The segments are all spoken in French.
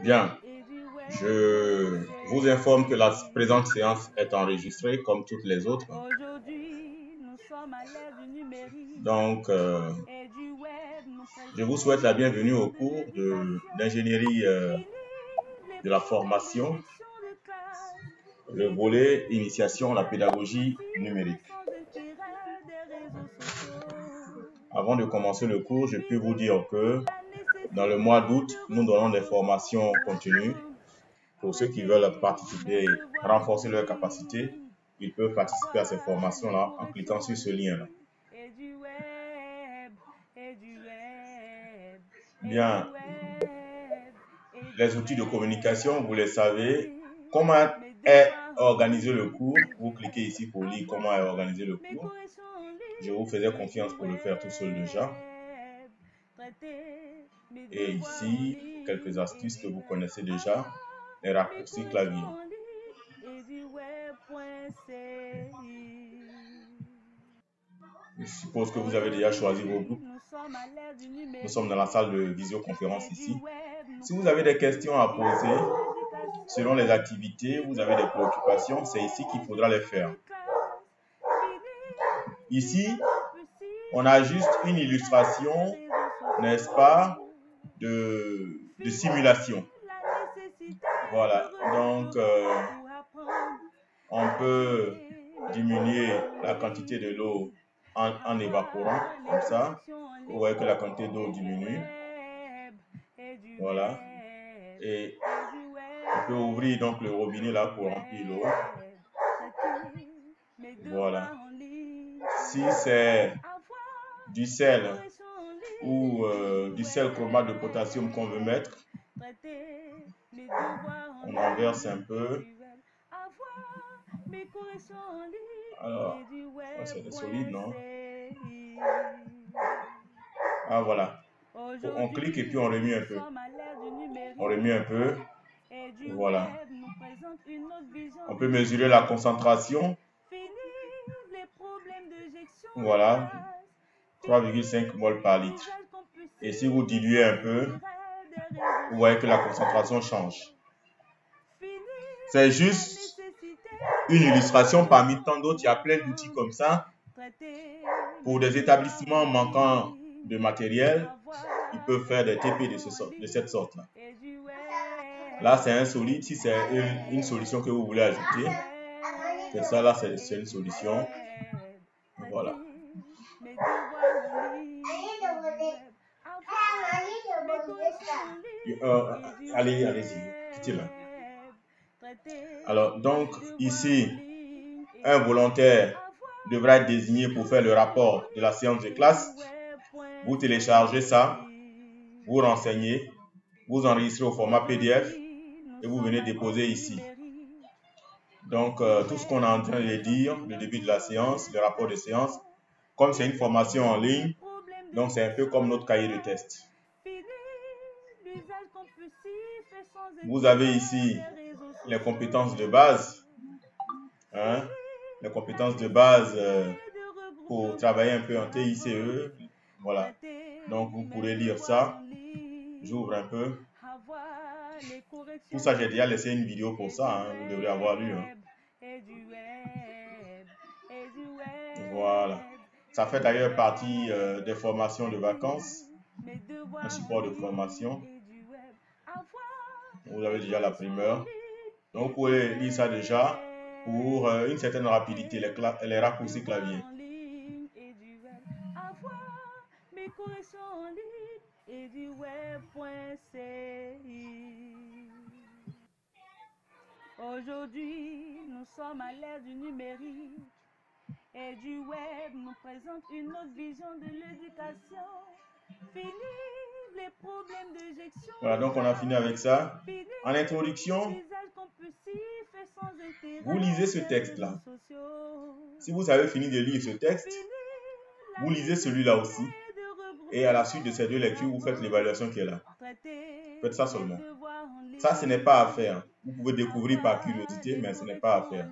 Bien, je vous informe que la présente séance est enregistrée comme toutes les autres. Donc, je vous souhaite la bienvenue au cours d'ingénierie de la formation, le volet initiation à la pédagogie numérique. Avant de commencer le cours, je peux vous dire que dans le mois d'août, nous donnons des formations continues. Pour ceux qui veulent participer et renforcer leurs capacités, ils peuvent participer à ces formations-là en cliquant sur ce lien-là. Bien, les outils de communication, vous les savez. Comment est organisé le cours? Vous cliquez ici pour lire comment est organisé le cours. Je vous faisais confiance pour le faire tout seul déjà. Et ici, quelques astuces que vous connaissez déjà. Les raccourcis clavier. Je suppose que vous avez déjà choisi vos groupes. Nous sommes dans la salle de visioconférence ici. Si vous avez des questions à poser, selon les activités, vous avez des préoccupations, c'est ici qu'il faudra les faire. Ici, on a juste une illustration, n'est-ce pas, de simulation. Voilà, donc on peut diminuer la quantité de l'eau en évaporant, comme ça. Vous voyez que la quantité d'eau diminue. Voilà. Et on peut ouvrir donc le robinet là pour remplir l'eau. Voilà. Si c'est du sel ou du sel chromate de potassium qu'on veut mettre, on en verse un peu. Alors, c'est solide, non? Ah, voilà. On clique et puis on remet un peu. On remet un peu. Voilà. On peut mesurer la concentration. Voilà. 3,5 mol par litre. Et si vous diluez un peu, vous voyez que la concentration change. C'est juste une illustration parmi tant d'autres. Il y a plein d'outils comme ça. Pour des établissements manquant de matériel, ils peuvent faire des TP de cette sorte-là. Là, c'est un solide. Si c'est une solution que vous voulez ajouter, c'est ça, là, c'est une solution. Voilà. Allez-y, quittez-la. Alors, donc, ici, un volontaire devra être désigné pour faire le rapport de la séance de classe. Vous téléchargez ça, vous renseignez, vous enregistrez au format PDF et vous venez déposer ici. Donc, tout ce qu'on est en train de dire, le début de la séance, le rapport de séance, comme c'est une formation en ligne, donc c'est un peu comme notre cahier de test. Vous avez ici les compétences de base, hein, les compétences de base pour travailler un peu en TICE. Voilà. Donc, vous pourrez lire ça. J'ouvre un peu. Pour ça, j'ai déjà laissé une vidéo pour ça. Hein. Vous devrez avoir lu. Hein. Voilà. Ça fait d'ailleurs partie des formations de vacances. Un support de formation. Vous avez déjà la primeur. Donc, vous pouvez lire ça déjà pour une certaine rapidité, les raccourcis clavier. Aujourd'hui, nous sommes à l'ère du numérique et du web nous présente une autre vision de l'éducation. Fini les problèmes d'éjection. Voilà, donc on a fini avec ça. En introduction, vous lisez ce texte-là. Si vous avez fini de lire ce texte, vous lisez celui-là aussi. Et à la suite de ces deux lectures, vous faites l'évaluation qui est là. Faites ça seulement. Ça, ce n'est pas à faire. Vous pouvez découvrir par curiosité, mais ce n'est pas à faire.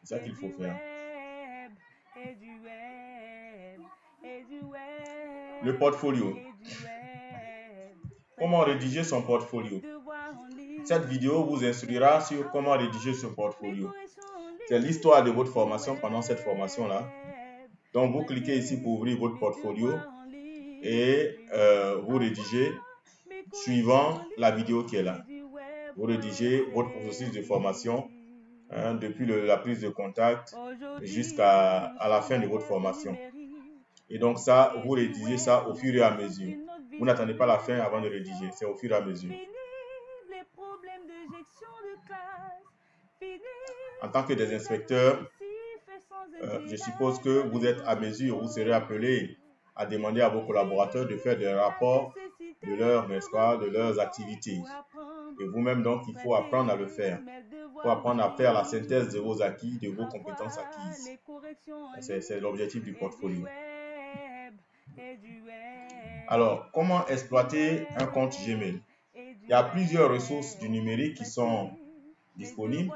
C'est ça qu'il faut faire. Le portfolio. comment rédiger son portfolio. Cette vidéo vous instruira sur comment rédiger son portfolio. C'est l'histoire de votre formation pendant cette formation-là. Donc, vous cliquez ici pour ouvrir votre portfolio et vous rédigez suivant la vidéo qui est là. Vous rédigez votre processus de formation depuis la prise de contact jusqu'à la fin de votre formation. Et donc ça, vous rédigez ça au fur et à mesure. Vous n'attendez pas la fin avant de rédiger, c'est au fur et à mesure. En tant que des inspecteurs, je suppose que vous êtes à mesure, vous serez appelés à demander à vos collaborateurs de faire des rapports de leurs activités. Et vous-même, donc, il faut apprendre à le faire. Il faut apprendre à faire la synthèse de vos acquis, de vos compétences acquises. C'est l'objectif du portfolio. Alors, comment exploiter un compte Gmail? Il y a plusieurs ressources du numérique qui sont disponibles.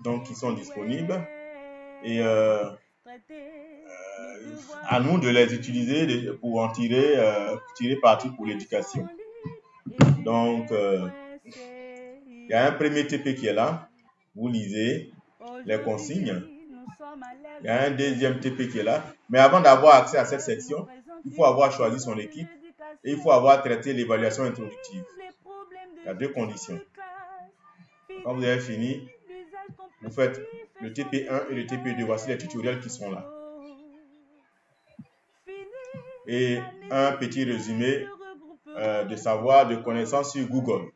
Donc, qui sont disponibles. Et à nous de les utiliser pour en tirer parti pour l'éducation. Donc, il y a un premier TP qui est là. Vous lisez les consignes. Il y a un deuxième TP qui est là. Mais avant d'avoir accès à cette section, il faut avoir choisi son équipe et il faut avoir traité l'évaluation introductive. Il y a deux conditions. Quand vous avez fini, vous faites le TP1 et le TP2. Voici les tutoriels qui sont là. Et un petit résumé de savoir, de connaissances sur Google.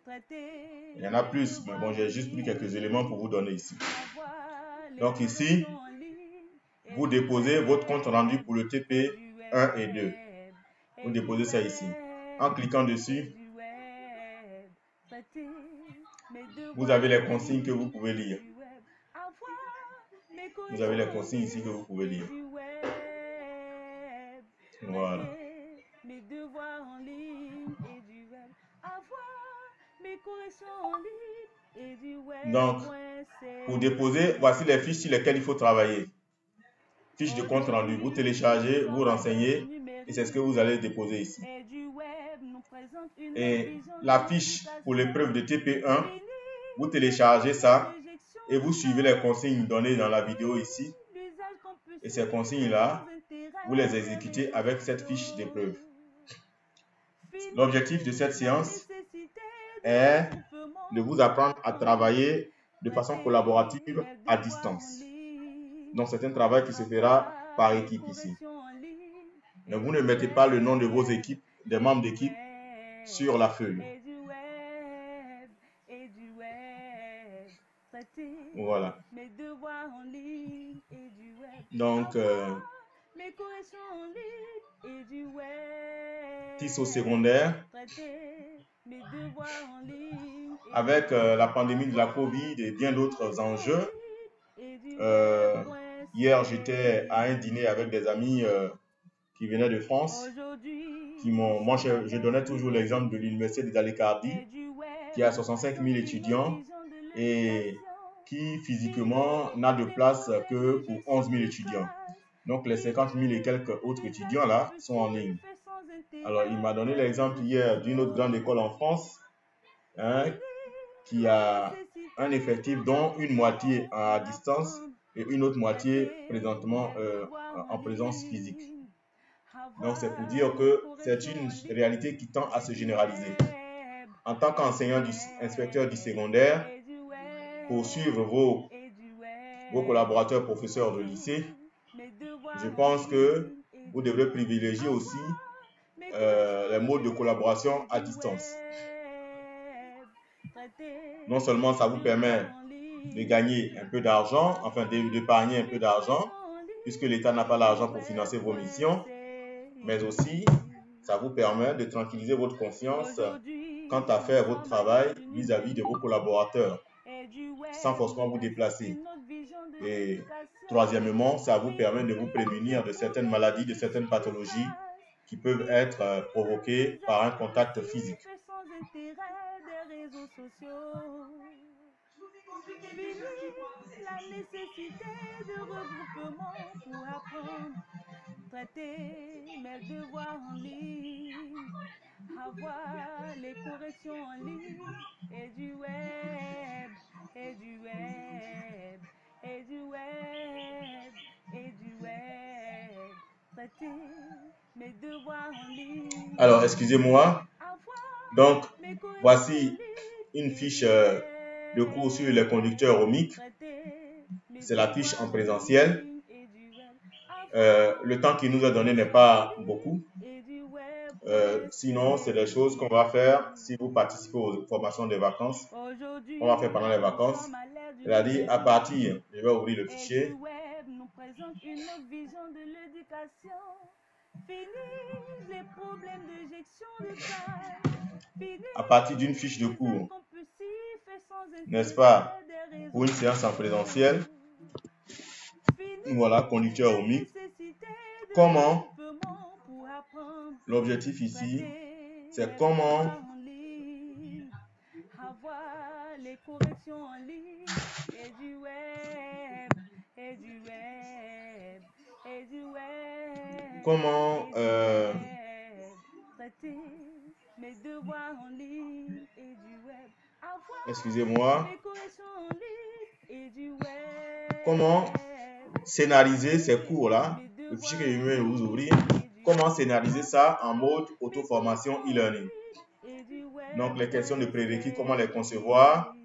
Il y en a plus, mais bon, j'ai juste pris quelques éléments pour vous donner ici. Donc ici, vous déposez votre compte rendu pour le TP 1 et 2. Vous déposez ça ici. En cliquant dessus, vous avez les consignes que vous pouvez lire. Vous avez les consignes ici que vous pouvez lire. Voilà. Donc, pour déposer, voici les fiches sur lesquelles il faut travailler. Fiche de compte rendu, vous téléchargez, vous renseignez et c'est ce que vous allez déposer ici. Et la fiche pour l'épreuve de TP1, vous téléchargez ça et vous suivez les consignes données dans la vidéo ici. Et ces consignes-là, vous les exécutez avec cette fiche d'épreuve. L'objectif de cette séance est de vous apprendre à travailler de façon collaborative à distance. Donc, c'est un travail qui se fera par équipe ici. Mais vous ne mettez pas le nom de vos équipes, des membres d'équipe, sur la feuille. Voilà. Donc, TIS au secondaire, avec la pandémie de la Covid et bien d'autres enjeux. Hier, j'étais à un dîner avec des amis qui venaient de France. Moi, je donnais toujours l'exemple de l'université de Dalecardi, qui a 65 000 étudiants et qui physiquement n'a de place que pour 11 000 étudiants. Donc, les 50 000 et quelques autres étudiants là sont en ligne. Alors, il m'a donné l'exemple hier d'une autre grande école en France qui a un effectif dont une moitié à distance et une autre moitié présentement en présence physique. Donc, c'est pour dire que c'est une réalité qui tend à se généraliser. En tant qu'enseignant inspecteur du secondaire, pour suivre vos collaborateurs professeurs de lycée, je pense que vous devrez privilégier aussi les modes de collaboration à distance. Non seulement ça vous permet de gagner un peu d'argent, enfin d'épargner un peu d'argent, puisque l'État n'a pas l'argent pour financer vos missions, mais aussi ça vous permet de tranquilliser votre conscience quant à faire votre travail vis-à-vis de vos collaborateurs, sans forcément vous déplacer. Et troisièmement, ça vous permet de vous prémunir de certaines maladies, de certaines pathologies qui peuvent être provoquées par un contact physique. La nécessité de regroupement pour apprendre. traiter mes devoirs en ligne, avoir les corrections en ligne, et du web, et du web, et du web, et du web, traiter mes devoirs en ligne. Alors, excusez-moi. Donc, voici une fiche de cours sur les conducteurs ohmiques. C'est la fiche en présentiel. Le temps qui nous est donné n'est pas beaucoup. Sinon, c'est des choses qu'on va faire si vous participez aux formations des vacances. On va faire pendant les vacances. C'est-à-dire, à partir, je vais ouvrir le fichier. À partir d'une fiche de cours, n'est-ce pas, pour une séance en présentiel. Voilà, conducteur ohmique. Comment, l'objectif ici, c'est comment avoir les corrections en ligne, et du web, et du web, et du web, comment traiter mes devoirs en ligne, et du web, excusez-moi, les corrections en ligne, et du web, comment scénariser ces cours-là, le fichier que je vais vous ouvrir, comment scénariser ça en mode auto-formation e-learning. Donc, les questions de prérequis, comment les concevoir,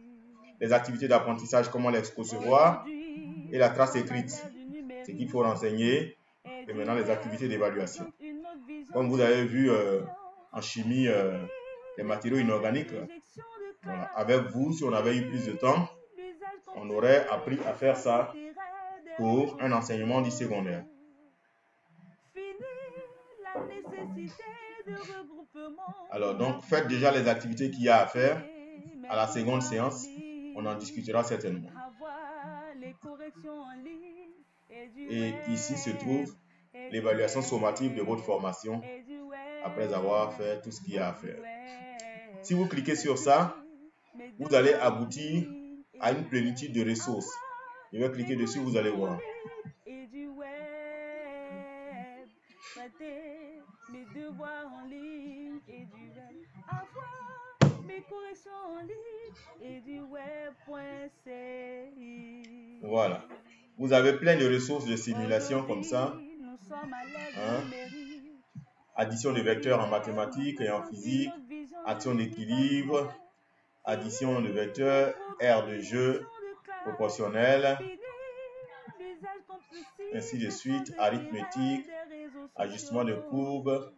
les activités d'apprentissage, comment les concevoir, et la trace écrite, ce qu'il faut renseigner, et maintenant les activités d'évaluation. Comme vous avez vu en chimie, les matériaux inorganiques, voilà. Avec vous, si on avait eu plus de temps, on aurait appris à faire ça pour un enseignement du secondaire. Alors, donc, faites déjà les activités qu'il y a à faire. À la seconde séance, on en discutera certainement. Et ici se trouve l'évaluation sommative de votre formation après avoir fait tout ce qu'il y a à faire. Si vous cliquez sur ça, vous allez aboutir à une plénitude de ressources. Je vais cliquer dessus, vous allez voir. Mes devoirs en ligne et du web, avoir mes corrections en ligne et du web.ci. Voilà. Vous avez plein de ressources de simulation comme ça. Addition de vecteurs en mathématiques et en physique, action d'équilibre, addition de vecteurs, aire de jeu, proportionnelle, ainsi de suite, arithmétique, ajustement de courbes,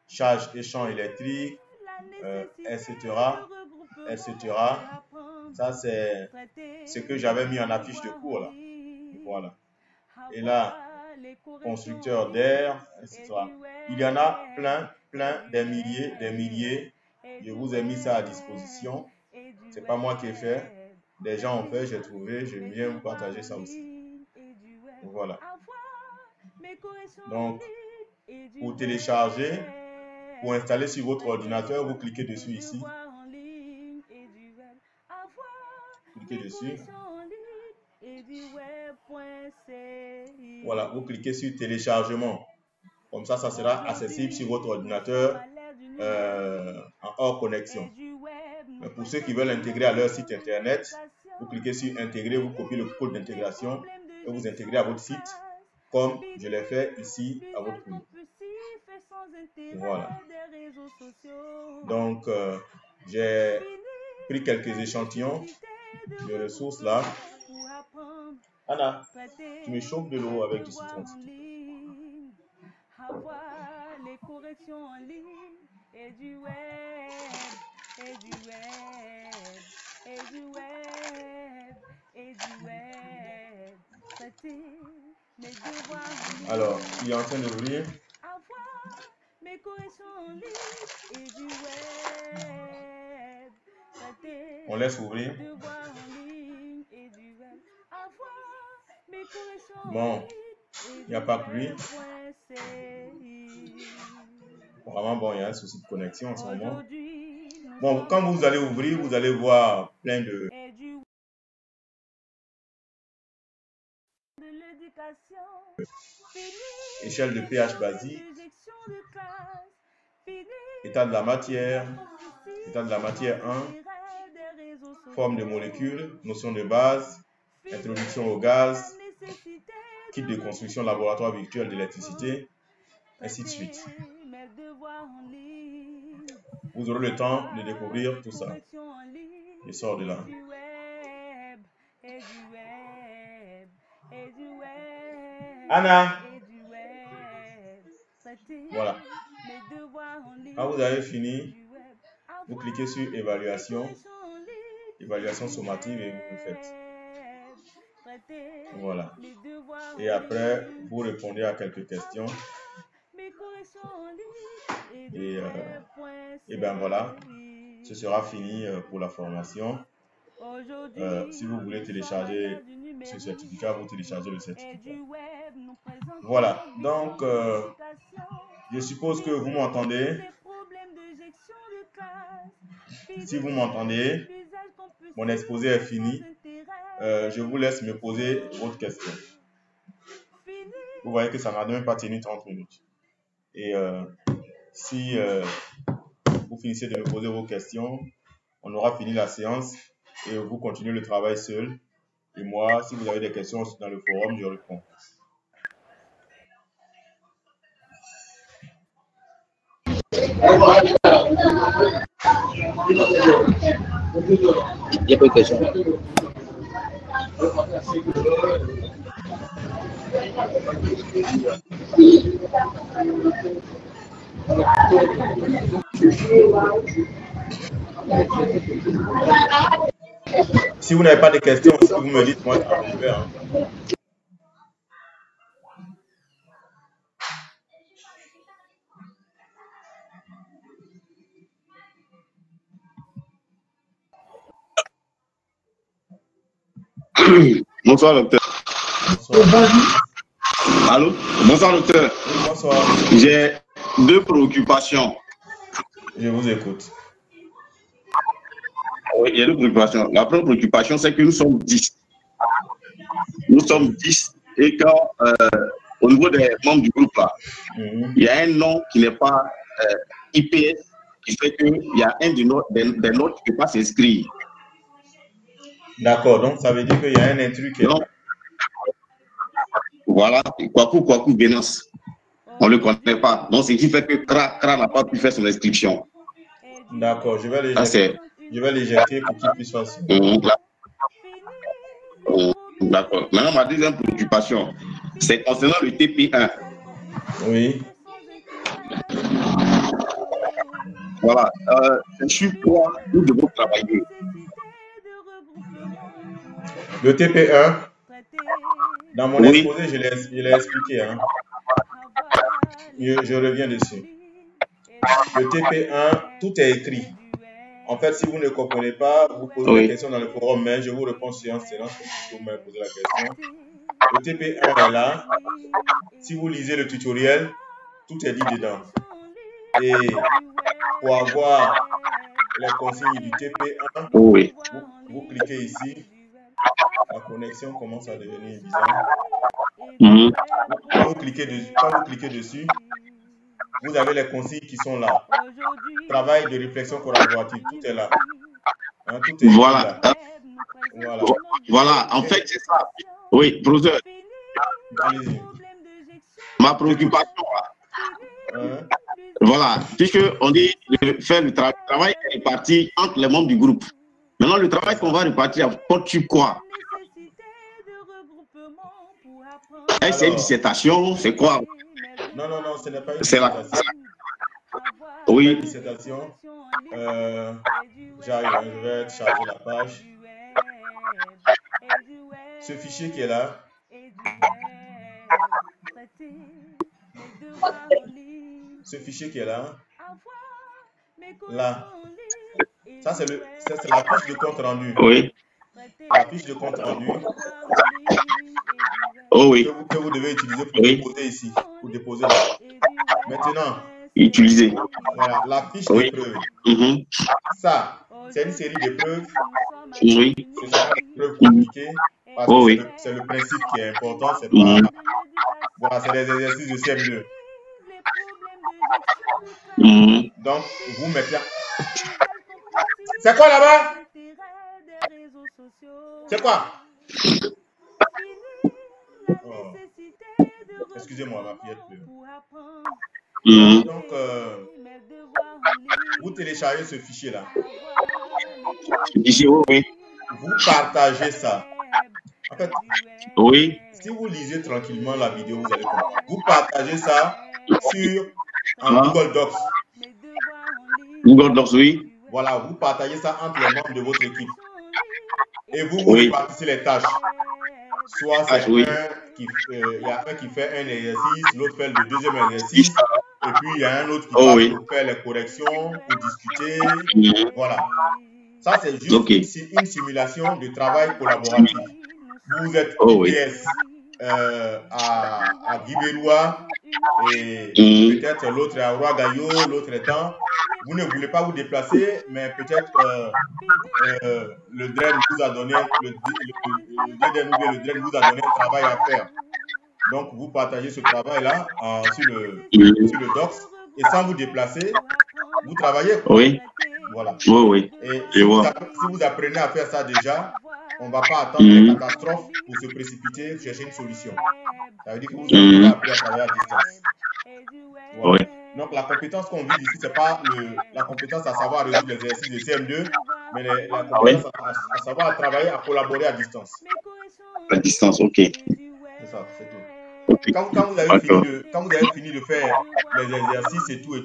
charge et champ électrique, etc., etc. Ça, c'est ce que j'avais mis en affiche de cours là. Voilà. Et là, constructeur d'air, etc. Il y en a plein, des milliers. Je vous ai mis ça à disposition. C'est pas moi qui ai fait. Des gens ont fait, j'ai trouvé, je viens vous partager ça aussi. Voilà. Donc, pour télécharger, pour installer sur votre ordinateur, vous cliquez dessus ici. Cliquez dessus. Voilà, vous cliquez sur téléchargement. Comme ça, ça sera accessible sur votre ordinateur en hors connexion. Mais pour ceux qui veulent intégrer à leur site internet, vous cliquez sur intégrer, vous copiez le code d'intégration et vous intégrez à votre site comme je l'ai fait ici à votre cours. Voilà. Donc, j'ai pris quelques échantillons de ressources là. Anna, tu me chauffes de l'eau avec du citron. Avoir les corrections en ligne et du web, et du web, et du web, et du web. Traiter mes devoirs en ligne. Alors, il est en train de l'ouvrir. Avoir mes corrections en ligne et du web. Traiter on laisse ouvrir. mes devoirs en ligne et du web. Avoir mes corrections Bon, il n'y a pas que lui. Vraiment, bon, il y a un souci de connexion en ce moment. Bon, quand vous allez ouvrir, vous allez voir plein de échelle de pH basique, état de la matière 1, forme de molécules, notion de base, introduction au gaz, kit de construction laboratoire virtuel d'électricité, ainsi de suite. Vous aurez le temps de découvrir tout ça. Je sors de là. Anna! Voilà. Quand vous avez fini, vous cliquez sur évaluation sommative et vous le faites. Voilà. Et après, vous répondez à quelques questions. Et ben voilà, ce sera fini pour la formation. Si vous voulez télécharger ce certificat, vous téléchargez le certificat. Voilà, donc je suppose que vous m'entendez. Si vous m'entendez, mon exposé est fini. Je vous laisse me poser votre question. Vous voyez que ça n'a même pas tenu 30 minutes. Et si vous finissez de me poser vos questions, on aura fini la séance et vous continuez le travail seul. Et moi, si vous avez des questions dans le forum, je réponds. Il n'y a pas de questions. Si vous n'avez pas de questions, si vous me dites, moi, je vais. Bonsoir, docteur. Bonsoir. Allô? Bonsoir, docteur. Oui, bonsoir. J'ai deux préoccupations. Je vous écoute. Oui, il y a deux préoccupations. La première préoccupation, c'est que nous sommes 10. Nous sommes 10 et quand, au niveau des membres du groupe, là, il y a un nom qui n'est pas IPS, qui fait qu'il y a un des nôtres qui ne peut pas s'inscrire. D'accord, donc ça veut dire qu'il y a un intrus qui est là. Voilà, Kwaku Bénance. On ne le connaît pas. Donc, ce qui fait que Kra n'a pas pu faire son inscription. D'accord, je vais l'éjecter pour qu'il puisse faire ça. D'accord. Maintenant, ma deuxième préoccupation, c'est concernant le TP1. Oui. Voilà. Sur quoi nous devons travailler? Le TP1, dans mon exposé, je l'ai expliqué. Hein. Je reviens dessus. Le TP1, tout est écrit. En fait, si vous ne comprenez pas, vous posez la question dans le forum, mais je vous réponds séance pour que vous me posez la question. Le TP1 est là. Si vous lisez le tutoriel, tout est dit dedans. Et pour avoir les consignes du TP1, vous cliquez ici. La connexion commence à devenir bizarre. Quand vous cliquez dessus, vous avez les consignes qui sont là. Travail de réflexion collaborative, tout est là. Hein, tout est voilà. Là. Voilà, en fait, c'est ça. Oui, professeur. Ma préoccupation, voilà, puisque on dit de faire le travail est réparti entre les membres du groupe. Maintenant, le travail qu'on va répartir porte sur quoi? Est-ce c'est une dissertation? C'est quoi? Non, ce n'est pas une dissertation. Oui. Une dissertation. J'arrive, je vais charger la page. Ce fichier qui est là. Ce fichier qui est là. Là. Ça, c'est la fiche de compte rendu. Oui. La fiche de compte rendu. Oh oui. Que vous devez utiliser pour déposer ici. Pour déposer là. Maintenant. Utiliser. Voilà, la fiche d'épreuve. Ça, c'est une série d'épreuves. Oui. Ce sont des épreuves compliquées. Parce que c'est le principe qui est important, c'est pas... Voilà, c'est les exercices de CM2. Donc, vous mettez... C'est quoi là-bas? C'est quoi? Oh. Excusez-moi, ma fillette pleure. Donc, vous téléchargez ce fichier-là. Vous partagez ça. En fait, si vous lisez tranquillement la vidéo, vous allez comprendre. Vous partagez ça sur un Google Docs. Google Docs, oui. Voilà, vous partagez ça entre les membres de votre équipe. Et vous répartissez les tâches. Soit c'est il y a un qui fait un exercice, l'autre fait le deuxième exercice, et puis il y a un autre qui va faire les corrections, pour discuter. Voilà. Ça, c'est juste une simulation de travail collaboratif. Vous êtes IPS à Guibéroua et peut-être l'autre est à Ouagayo, l'autre est en... Vous ne voulez pas vous déplacer, mais peut-être le DREN vous a donné le DREN vous a donné un travail à faire. Donc, vous partagez ce travail-là sur le Docs et sans vous déplacer, vous travaillez. Voilà. Et si vous apprenez à faire ça déjà, on ne va pas attendre les catastrophes pour se précipiter, chercher une solution. Ça veut dire que vous avez appris à travailler à distance. Voilà. Donc, la compétence qu'on vise ici, ce n'est pas la compétence à savoir résoudre les exercices de CM2, mais la compétence à savoir travailler, à collaborer à distance. À distance, ok. C'est ça, c'est tout. Quand vous avez fini de faire les exercices et tout,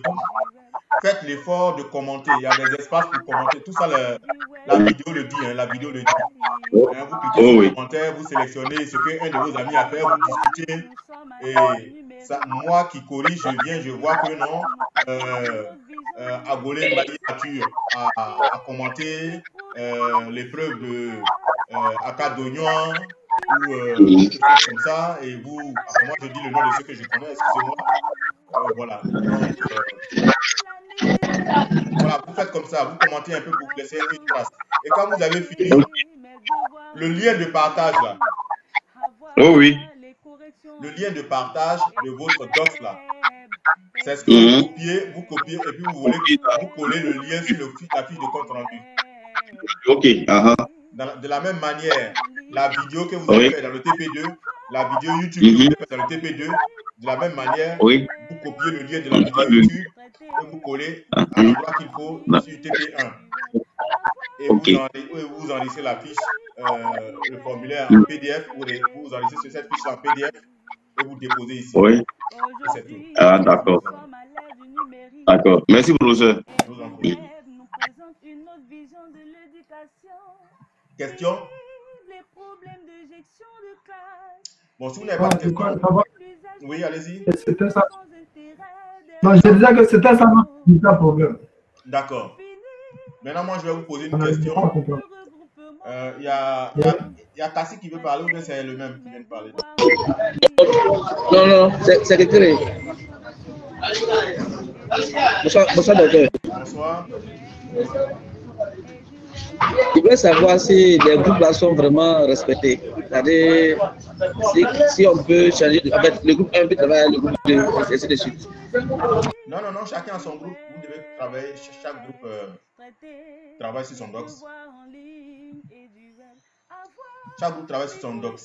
faites l'effort de commenter. Il y a des espaces pour commenter. Tout ça, la vidéo le dit. La vidéo le dit. Vous cliquez sur les commentaires, vous sélectionnez ce qu'un de vos amis a fait, vous discutez. Et ça, moi qui corrige, je vois que non. Agolé Maliature a commenté l'épreuve de Akadognon ou quelque chose comme ça. Et vous, après moi, je dis le nom de ceux que je connais, excusez-moi. Voilà. Voilà, vous faites comme ça, vous commentez un peu pour laisser une trace. Et quand vous avez fini, le lien de partage là. Le lien de partage de votre doc là. C'est ce que vous copiez et puis vous collez le lien sur la fiche de compte rendu. De la même manière, la vidéo que vous avez faite dans le TP2, la vidéo YouTube que vous avez faite dans le TP2, de la même manière, vous copiez le lien de la vidéo YouTube et vous collez à l'endroit qu'il faut sur TP1. Et vous enregistrez la fiche, le formulaire en PDF, vous enregistrez cette fiche en PDF et vous déposez ici. C'est tout. D'accord. D'accord. Merci, professeur. Je vous en prie. Question? Bon, si vous n'avez pas de question... Oui, allez-y. C'était ça. Non, je disais que c'était ça notre problème. D'accord. Maintenant, moi, je vais vous poser une question. Il y a Kassi qui veut parler ou bien c'est le même qui vient de parler? Non, c'est retiré. Bonsoir, docteur. Bonsoir. Je voulais savoir si les groupes là sont vraiment respectés. C'est-à-dire, si on peut changer, en fait, le groupe 1 peut travailler, le groupe 2, et ainsi de suite. Non, chacun a son groupe. Vous devez travailler, chaque groupe travaille sur son docs. Chaque groupe travaille sur son docs.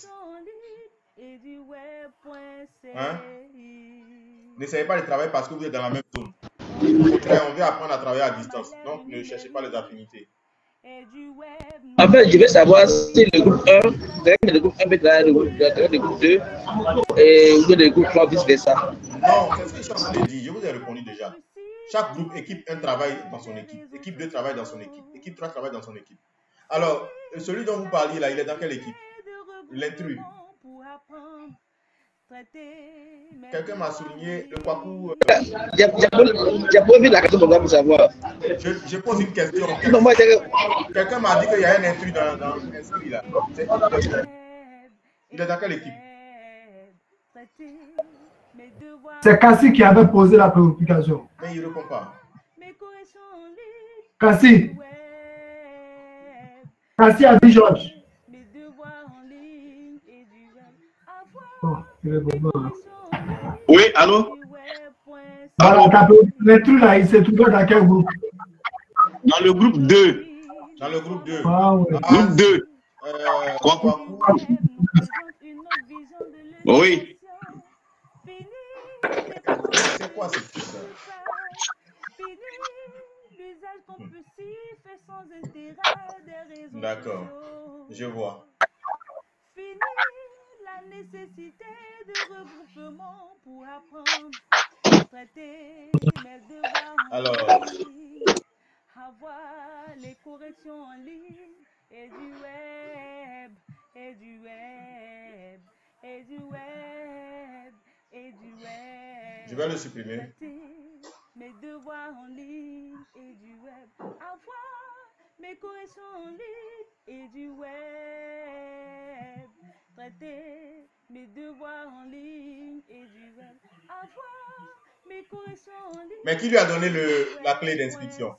Hein? N'essayez pas de travailler parce que vous êtes dans la même zone. On veut apprendre à travailler à distance. Donc, ne cherchez pas les affinités. En fait, je veux savoir si le groupe 1, le groupe 1 peut travailler, le groupe 2, et le groupe 3, vice-versa. Non, c'est ce que je suis en train de dire. Je vous ai répondu déjà. Chaque groupe, équipe 1 travaille dans son équipe. Équipe 2 travaille dans son équipe. Équipe 3 travaille dans son équipe. Alors, celui dont vous parliez là, il est dans quelle équipe? L'intrus. Quelqu'un m'a souligné le Kwaku. J'ai pas vu la question pour savoir. Je pose une question. Quelqu'un m'a dit qu'il y a un intrus dans l'inscrit là. Il est dans quelle équipe? C'est Kassi qui avait posé la préoccupation. Mais il ne répond pas. Kassi a dit Georges. Oui, allô? Voilà, les trucs là, il s'est trouvé dans quel groupe? Dans le groupe 2. Dans le groupe 2. Ah, ouais. Groupe 2. Oui. C'est quoi ce truc là? D'accord, je vois. Fini la nécessité de regroupement pour apprendre, traiter mes devoirs en ligne, avoir les corrections en ligne et du web, et du web, et du web, et du web. Je vais le supprimer. Traiter mes devoirs en ligne et du web, avoir mes corrections en ligne et du web, traiter mes devoirs en ligne et du web, avoir mes corrections en ligne. Mais qui lui a donné la clé d'inscription?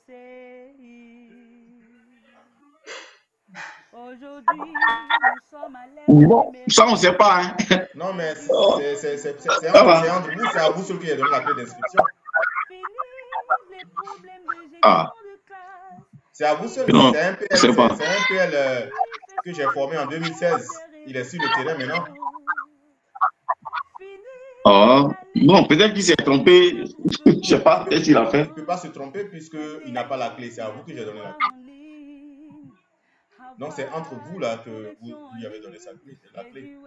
Aujourd'hui, nous sommes à l'ère Bon, ça on ne sait pas. Hein. Non, mais c'est entre vous, c'est à vous ceux qui ont donné la clé d'inscription. C'est à vous seul. C'est un PL que j'ai formé en 2016. Il est sur le terrain maintenant. Oh, bon, peut-être qu'il s'est trompé. Je ne sais pas, peut-être qu'il a fait. Il ne peut pas se tromper puisqu'il n'a pas la clé. C'est à vous que j'ai donné la clé. Donc c'est entre vous là que vous lui avez donné la clé.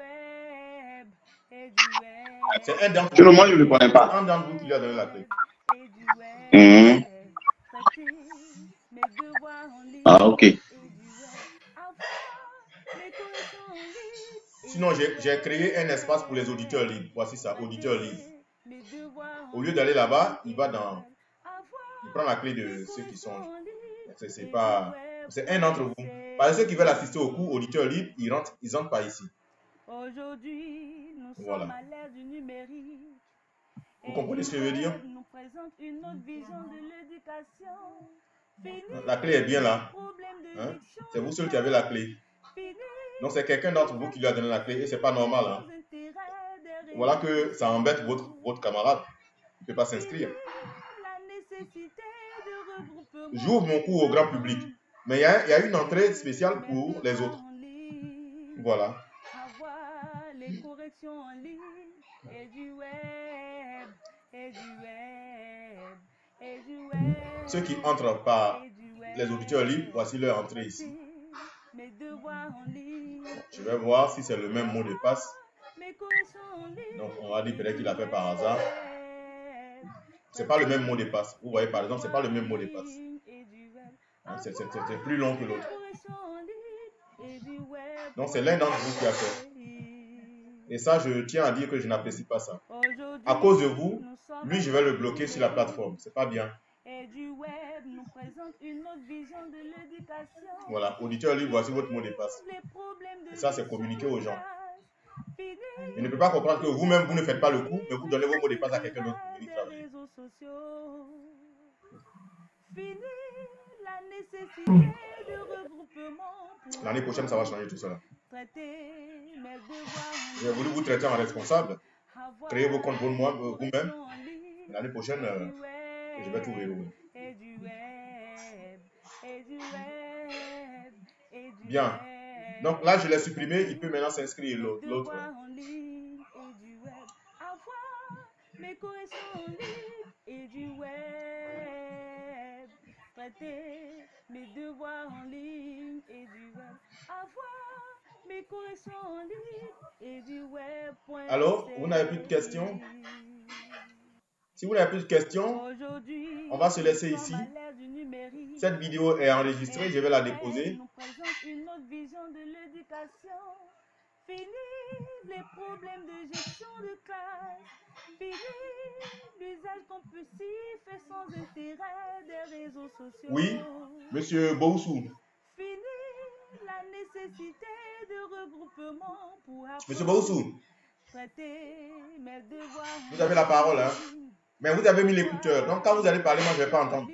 C'est un d'entre vous. Moi, je ne le connais pas. Un d'entre vous qui lui a donné la clé. Ah, ok. Sinon, j'ai créé un espace pour les auditeurs libres. Voici ça, auditeurs libres. Au lieu d'aller là-bas, il prend la clé de ceux qui sont. C'est un d'entre vous. Par ceux qui veulent assister au cours auditeurs libres, ils rentrent par ici. Aujourd'hui, nous voilà. sommes à l'ère du numérique. Vous comprenez ce que je veux dire? Nous présente une autre vision de l'éducation. La clé est bien là. Hein? C'est vous seul qui avez la clé. Donc c'est quelqu'un d'entre vous qui lui a donné la clé et c'est pas normal. Hein? Voilà que ça embête votre camarade. Il ne peut pas s'inscrire. J'ouvre mon cours au grand public. Mais il y a une entrée spéciale pour les autres. Voilà. Les corrections en ligne et du web, et du web, et du web. Ceux qui entrent par les auditeurs libres, voici leur entrée ici. Je vais voir si c'est le même mot de passe. Donc on va dire peut-être qu'il a fait par hasard. C'est pas le même mot de passe. Vous voyez par exemple, c'est pas le même mot de passe. Hein, c'est plus long que l'autre. Donc c'est l'un d'entre vous qui a fait. Et ça, je tiens à dire que je n'apprécie pas ça. À cause de vous, lui, je vais le bloquer sur la plateforme. C'est pas bien. Voilà, auditeur libre, voici votre mot de passe. Et ça, c'est communiquer aux gens. Il ne peut pas comprendre que vous-même, vous ne faites pas le coup, mais vous donnez vos mots de passe à quelqu'un d'autre pour venir travailler. L'année prochaine, ça va changer tout cela. J'ai voulu vous traiter en responsable, créer vos comptes vous-même. L'année prochaine, je vais tout verrouiller. Bien. Donc là, je l'ai supprimé. Il peut maintenant s'inscrire l'autre. Mes corrections en ligne et du web, traiter mes devoirs en ligne et du web, avoir mes corrections en ligne et du web. Alors, vous n'avez plus de questions? Si vous n'avez plus de questions, on va se laisser ici. Cette vidéo est enregistrée, je vais la déposer. Nous présente une autre vision de l'éducation. Fini les problèmes de gestion de classe. Fini l'usage compulsif et sans intérêt des réseaux sociaux. Oui, monsieur Boussou. Fini la nécessité de regroupement pour apprendre. Monsieur Boussou. Vous avez la parole, hein? Mais vous avez mis l'écouteur. Donc quand vous allez parler, moi je ne vais pas entendre.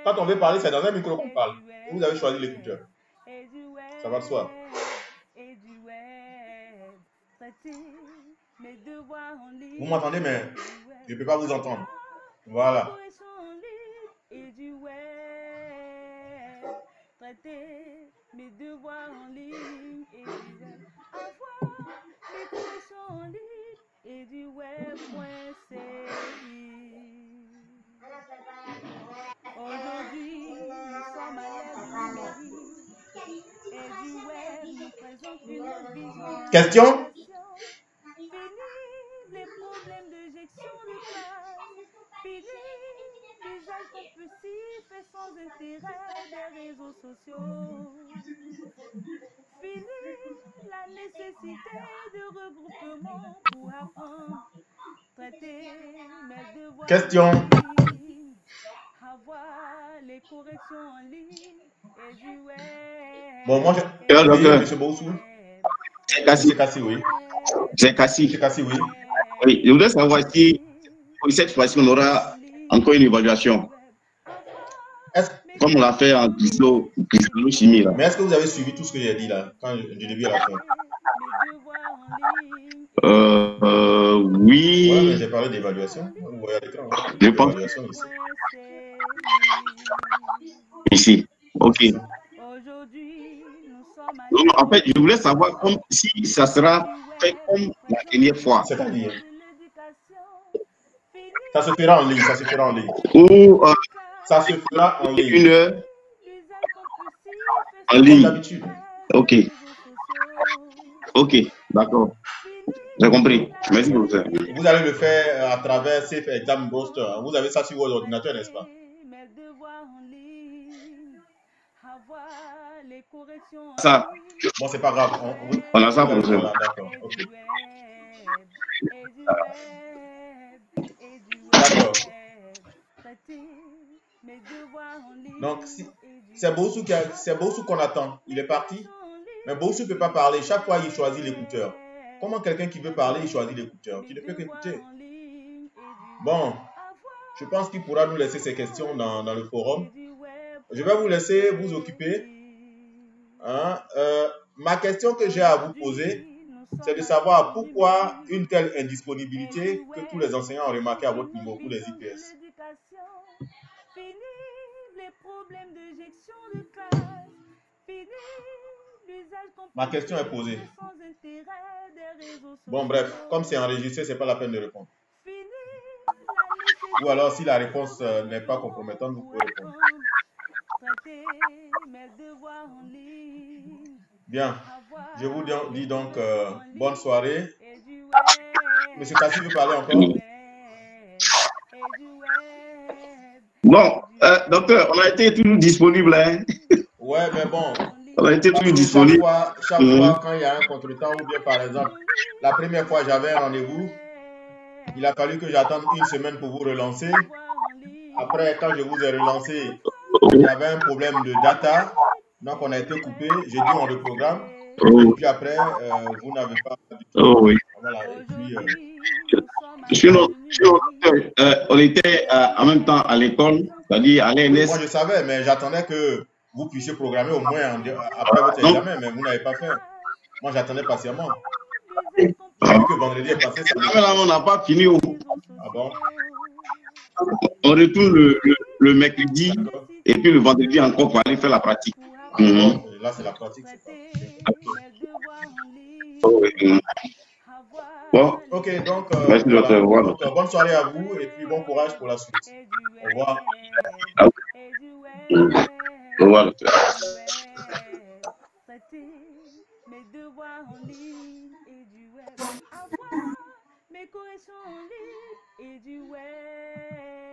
Quand on veut parler, c'est dans un micro qu'on parle. Et vous avez choisi l'écouteur. Ça va de soi. Vous m'entendez, mais je ne peux pas vous entendre. Voilà. Et du web, traiter mes devoirs en ligne et du web, avoir mes corrections en ligne et du web.ci. Aujourd'hui, nous sommes à l'ère du numérique et du web nous présente une autre vision de Question? Fini les problèmes de gestion de classe. Fini l'usage compulsif et sans intérêt des réseaux sociaux. Fini la nécessité de regroupement pour apprendre, traiter mes devoirs Question. en ligne, avoir les corrections en ligne et du web. Bon, moi, oui, M. Boussou. C'est Cassie. Oui. C'est Cassie. C'est Cassie, oui. Oui, je voudrais savoir si cette fois-ci on aura encore une évaluation. Comme on l'a fait en chimie là. Mais est-ce que vous avez suivi tout ce que j'ai dit là, du début à la fin? Oui. Ouais, mais j'ai parlé d'évaluation. Vous voyez à l'écran. Je pense. Ici. Ici. Ok. Donc, en fait, je voulais savoir si ça sera fait comme la dernière fois. C'est-à-dire? Ça se fera en ligne. Ça se fera en ligne. Ou ça se fera en ligne. 1 heure en Comme ligne. d'habitude. Ok. Ok, d'accord. J'ai compris. Merci beaucoup. Vous allez le faire à travers Safe Exam Browser. Vous avez ça sur votre ordinateur, n'est-ce pas? Ça. Bon, c'est pas grave. On a ça pour ça. D'accord. Okay. D'accord. Donc, c'est Boussou qu'on attend. Il est parti. Mais Boussou ne peut pas parler. Chaque fois, il choisit l'écouteur. Comment quelqu'un qui veut parler, il choisit l'écouteur? Qui ne peut qu'écouter. Bon, je pense qu'il pourra nous laisser ses questions dans le forum. Je vais vous laisser vous occuper. Hein? Ma question que j'ai à vous poser, c'est de savoir pourquoi une telle indisponibilité que tous les enseignants ont remarqué à votre niveau pour les IPS. Ma question est posée. Bon, bref, comme c'est enregistré, ce n'est pas la peine de répondre. Ou alors, si la réponse n'est pas compromettante, vous pouvez répondre. Bien. Je vous dis donc bonne soirée. Monsieur Kassi veut parler encore? Bon, docteur, on a été toujours disponible. Hein? Ouais, mais bon. On a été toujours disponible. Chaque fois, quand il y a un contretemps, ou bien par exemple, la première fois j'avais un rendez-vous, il a fallu que j'attende 1 semaine pour vous relancer. Après, quand je vous ai relancé, il y avait un problème de data. Donc, on a été coupé. J'ai dit on reprogramme. Et puis après, vous n'avez pas... oui. Voilà. Et puis... on était en même temps à l'école, c'est-à-dire à l'ENS. Moi, je savais, mais j'attendais que vous puissiez programmer au moins après votre examen, mais vous n'avez pas fait. Moi, j'attendais patiemment. J'ai vu que vendredi est passé. On n'a pas fini. Ah bon? On retourne le mercredi et puis le vendredi encore pour aller faire la pratique. Là, c'est la pratique. Bon. Ok, donc, merci, docteur. Voilà. Donc bonne soirée à vous et puis bon courage pour la suite. Au revoir. Au revoir, docteur. Mes devoirs en ligne et du web. Avoir mes corrections en ligne et du web.